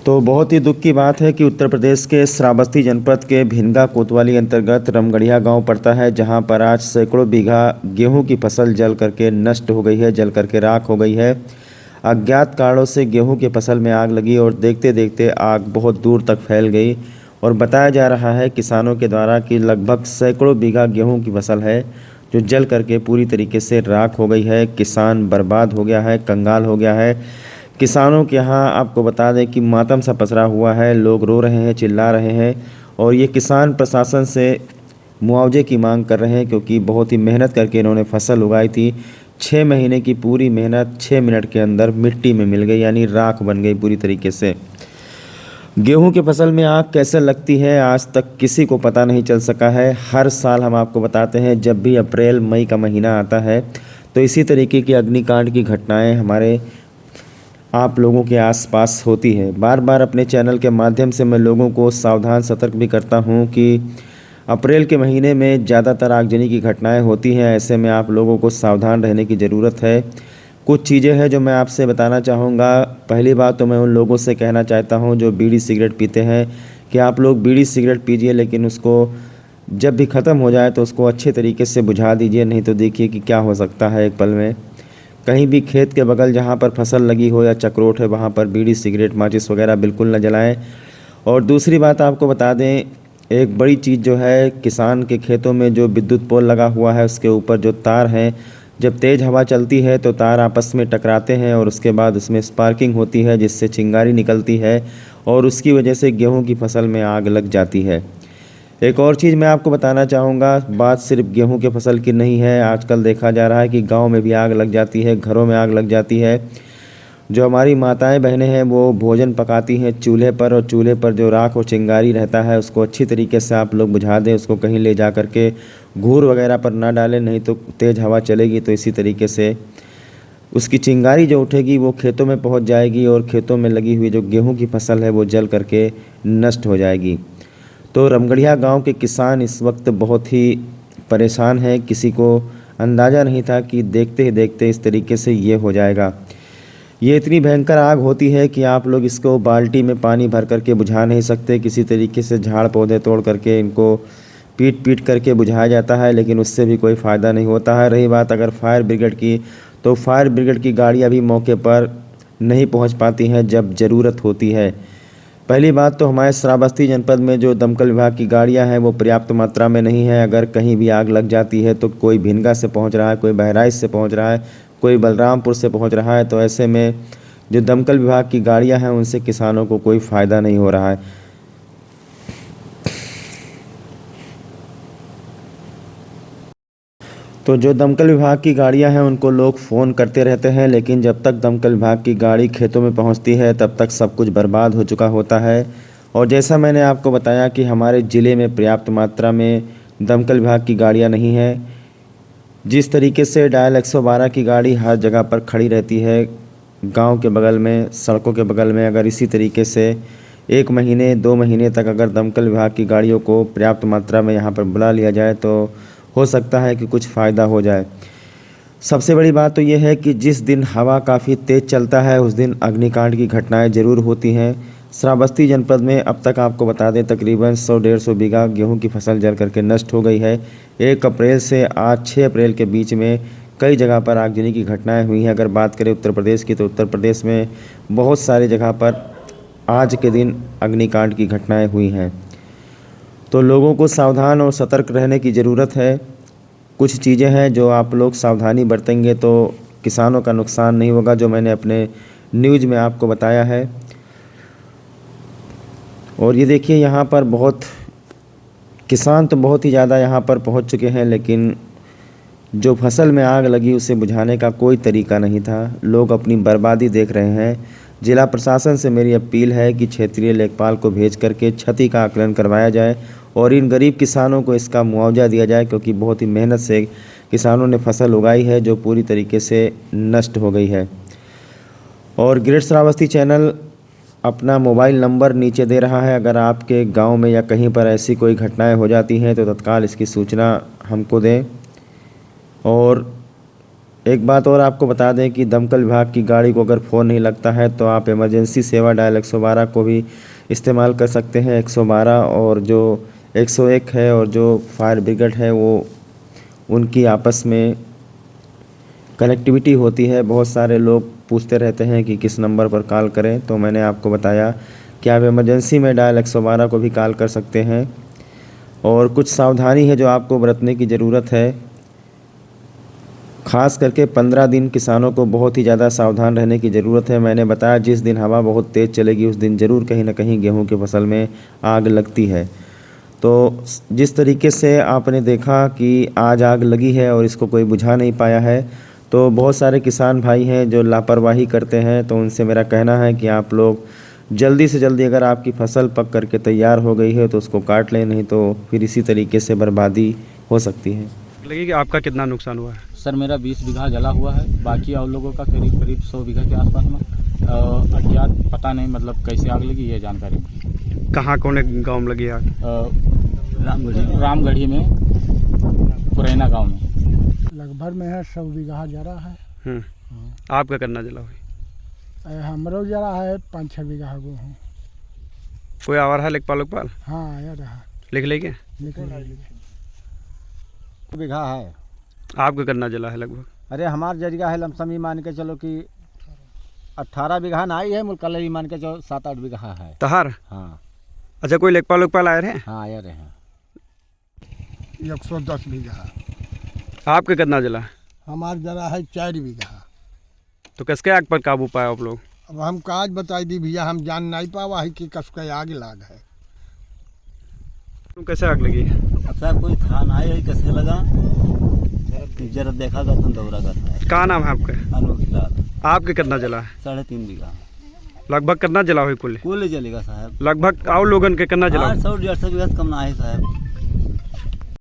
तो बहुत ही दुख की बात है कि उत्तर प्रदेश के श्रावस्ती जनपद के भिनगा कोतवाली अंतर्गत रमगढ़िया गांव पड़ता है, जहां पर आज सैकड़ों बीघा गेहूं की फसल जल करके नष्ट हो गई है, जल करके राख हो गई है। अज्ञात कारणों से गेहूं की फसल में आग लगी और देखते देखते आग बहुत दूर तक फैल गई। और बताया जा रहा है किसानों के द्वारा कि लगभग सैकड़ों बीघा गेहूँ की फसल है जो जल करके पूरी तरीके से राख हो गई है। किसान बर्बाद हो गया है, कंगाल हो गया है। किसानों के यहाँ आपको बता दें कि मातम सा पसरा हुआ है, लोग रो रहे हैं, चिल्ला रहे हैं और ये किसान प्रशासन से मुआवजे की मांग कर रहे हैं, क्योंकि बहुत ही मेहनत करके इन्होंने फसल उगाई थी। 6 महीने की पूरी मेहनत 6 मिनट के अंदर मिट्टी में मिल गई, यानी राख बन गई पूरी तरीके से। गेहूं की फसल में आग कैसे लगती है आज तक किसी को पता नहीं चल सका है। हर साल हम आपको बताते हैं, जब भी अप्रैल मई का महीना आता है तो इसी तरीके की अग्निकांड की घटनाएं हमारे आप लोगों के आसपास होती है। बार बार अपने चैनल के माध्यम से मैं लोगों को सावधान सतर्क भी करता हूं कि अप्रैल के महीने में ज़्यादातर आगजनी की घटनाएं होती हैं। ऐसे में आप लोगों को सावधान रहने की ज़रूरत है। कुछ चीज़ें हैं जो मैं आपसे बताना चाहूँगा। पहली बात तो मैं उन लोगों से कहना चाहता हूँ जो बीड़ी सिगरेट पीते हैं कि आप लोग बीड़ी सिगरेट पीजिए, लेकिन उसको जब भी ख़त्म हो जाए तो उसको अच्छे तरीके से बुझा दीजिए, नहीं तो देखिए कि क्या हो सकता है एक पल में। कहीं भी खेत के बगल जहाँ पर फसल लगी हो या चक्रोट है, वहाँ पर बीड़ी सिगरेट माचिस वगैरह बिल्कुल न जलाएं। और दूसरी बात आपको बता दें, एक बड़ी चीज़ जो है, किसान के खेतों में जो विद्युत पोल लगा हुआ है उसके ऊपर जो तार हैं, जब तेज़ हवा चलती है तो तार आपस में टकराते हैं और उसके बाद उसमें स्पार्किंग होती है, जिससे चिंगारी निकलती है और उसकी वजह से गेहूं की फसल में आग लग जाती है। एक और चीज़ मैं आपको बताना चाहूँगा, बात सिर्फ गेहूं के फसल की नहीं है। आजकल देखा जा रहा है कि गांव में भी आग लग जाती है, घरों में आग लग जाती है। जो हमारी माताएं बहनें हैं वो भोजन पकाती हैं चूल्हे पर, और चूल्हे पर जो राख और चिंगारी रहता है उसको अच्छी तरीके से आप लोग बुझा दें। उसको कहीं ले जा कर के घूर वगैरह पर ना डालें, नहीं तो तेज़ हवा चलेगी तो इसी तरीके से उसकी चिंगारी जो उठेगी वो खेतों में पहुंच जाएगी और खेतों में लगी हुई जो गेहूं की फसल है वो जल करके नष्ट हो जाएगी। तो रमगढ़िया गांव के किसान इस वक्त बहुत ही परेशान हैं। किसी को अंदाज़ा नहीं था कि देखते ही देखते इस तरीके से ये हो जाएगा। ये इतनी भयंकर आग होती है कि आप लोग इसको बाल्टी में पानी भर करके बुझा नहीं सकते। किसी तरीके से झाड़ पौधे तोड़ करके इनको पीट पीट करके बुझाया जाता है, लेकिन उससे भी कोई फ़ायदा नहीं होता है। रही बात अगर फायर ब्रिगेड की, तो फायर ब्रिगेड की गाड़ियाँ भी मौके पर नहीं पहुँच पाती हैं जब ज़रूरत होती है। पहली बात तो हमारे श्रावस्ती जनपद में जो दमकल विभाग की गाड़ियां हैं वो पर्याप्त मात्रा में नहीं है। अगर कहीं भी आग लग जाती है तो कोई भिनगा से पहुंच रहा है, कोई बहराइच से पहुंच रहा है, कोई बलरामपुर से पहुंच रहा है, तो ऐसे में जो दमकल विभाग की गाड़ियां हैं उनसे किसानों को कोई फ़ायदा नहीं हो रहा है। तो जो दमकल विभाग की गाड़ियां हैं उनको लोग फ़ोन करते रहते हैं, लेकिन जब तक दमकल विभाग की गाड़ी खेतों में पहुंचती है तब तक सब कुछ बर्बाद हो चुका होता है। और जैसा मैंने आपको बताया कि हमारे ज़िले में पर्याप्त मात्रा में दमकल विभाग की गाड़ियां नहीं है। जिस तरीके से डायल 112 की गाड़ी हर जगह पर खड़ी रहती है, गांव के बगल में, सड़कों के बगल में, अगर इसी तरीके से 1 महीने 2 महीने तक अगर दमकल विभाग की गाड़ियों को पर्याप्त मात्रा में यहाँ पर बुला लिया जाए तो हो सकता है कि कुछ फ़ायदा हो जाए। सबसे बड़ी बात तो ये है कि जिस दिन हवा काफ़ी तेज़ चलता है उस दिन अग्निकांड की घटनाएं ज़रूर होती हैं। श्रावस्ती जनपद में अब तक आपको बता दें तकरीबन 100-150 बीघा गेहूं की फसल जल करके नष्ट हो गई है। 1 अप्रैल से आज 6 अप्रैल के बीच में कई जगह पर आगजनी की घटनाएं हुई हैं। अगर बात करें उत्तर प्रदेश की, तो उत्तर प्रदेश में बहुत सारी जगह पर आज के दिन अग्निकांड की घटनाएँ हुई हैं। तो लोगों को सावधान और सतर्क रहने की ज़रूरत है। कुछ चीज़ें हैं जो आप लोग सावधानी बरतेंगे तो किसानों का नुकसान नहीं होगा, जो मैंने अपने न्यूज़ में आपको बताया है। और ये देखिए, यहाँ पर बहुत किसान तो बहुत ही ज़्यादा यहाँ पर पहुँच चुके हैं, लेकिन जो फसल में आग लगी उसे बुझाने का कोई तरीका नहीं था। लोग अपनी बर्बादी देख रहे हैं। जिला प्रशासन से मेरी अपील है कि क्षेत्रीय लेखपाल को भेज करके क्षति का आकलन करवाया जाए और इन गरीब किसानों को इसका मुआवजा दिया जाए, क्योंकि बहुत ही मेहनत से किसानों ने फसल उगाई है जो पूरी तरीके से नष्ट हो गई है। और ग्रेट श्रावस्ती चैनल अपना मोबाइल नंबर नीचे दे रहा है। अगर आपके गांव में या कहीं पर ऐसी कोई घटनाएं हो जाती हैं तो तत्काल इसकी सूचना हमको दें। और एक बात और आपको बता दें कि दमकल विभाग की गाड़ी को अगर फ़ोन नहीं लगता है तो आप इमरजेंसी सेवा डायल 112 को भी इस्तेमाल कर सकते हैं। 112 और जो 101 है और जो फायर ब्रिगेड है वो उनकी आपस में कनेक्टिविटी होती है। बहुत सारे लोग पूछते रहते हैं कि किस नंबर पर कॉल करें, तो मैंने आपको बताया कि आप इमरजेंसी में डायल 112 को भी कॉल कर सकते हैं। और कुछ सावधानी है जो आपको बरतने की ज़रूरत है। ख़ास करके 15 दिन किसानों को बहुत ही ज़्यादा सावधान रहने की ज़रूरत है। मैंने बताया जिस दिन हवा बहुत तेज़ चलेगी उस दिन ज़रूर कहीं ना कहीं गेहूं की फसल में आग लगती है। तो जिस तरीके से आपने देखा कि आज आग लगी है और इसको कोई बुझा नहीं पाया है, तो बहुत सारे किसान भाई हैं जो लापरवाही करते हैं। तो उनसे मेरा कहना है कि आप लोग जल्दी से जल्दी, अगर आपकी फसल पक करके तैयार हो गई है तो उसको काट लें, नहीं तो फिर इसी तरीके से बर्बादी हो सकती है। लगी कि आपका कितना नुकसान हुआ है? सर मेरा 20 बीघा जला हुआ है, बाकी और लोगों का करीब करीब 100 बीघा के आसपास में अज्ञात, पता नहीं मतलब कैसे आग लगी ये जानकारी नहीं। कहाँ कौन गांव में लगी आग? रामगढ़ी में, पुरैना गांव में। लगभग में है 100 बीघा जरा है। आपका करना जला हुई? हमरो जरा है 5-6 बीघा गेहूँ। कोई आवार है लेखपाल? हाँ आया रहा, लिख लेंगे। बीघा है। आपका करना जला है लगभग? अरे हमार जरिया है लमसम ही मान के चलो कि 18 बीघा ना आई है, मुल्कल ही मान के चलो 7-8 बीघा है। तहार? हाँ। अच्छा, कोई लेखपाल आए रहे? हाँ आए रहे हैं। 110 बीघा। आपका कितना जला है? हमार जरा है 4 बीघा। तो किसके आग पर काबू पाए आप लोग? अब हम काज बताई दी भैया, हम जान नहीं पावा है कि कसके आग लाग है। तुम कैसे आग लगी? अब साहब कोई था ना है कैसे लगा, जरा देखा गया तो दौरा गया। क्या नाम है आपका? अनूप लाल। आपके कितना जला है? 3.5 बीघा। लगभग कितना जला हुई कुल? कुल चलेगा साहब, लगभग और लोगन के कितना जला? 100-150 बीघा से कम ना है साहब।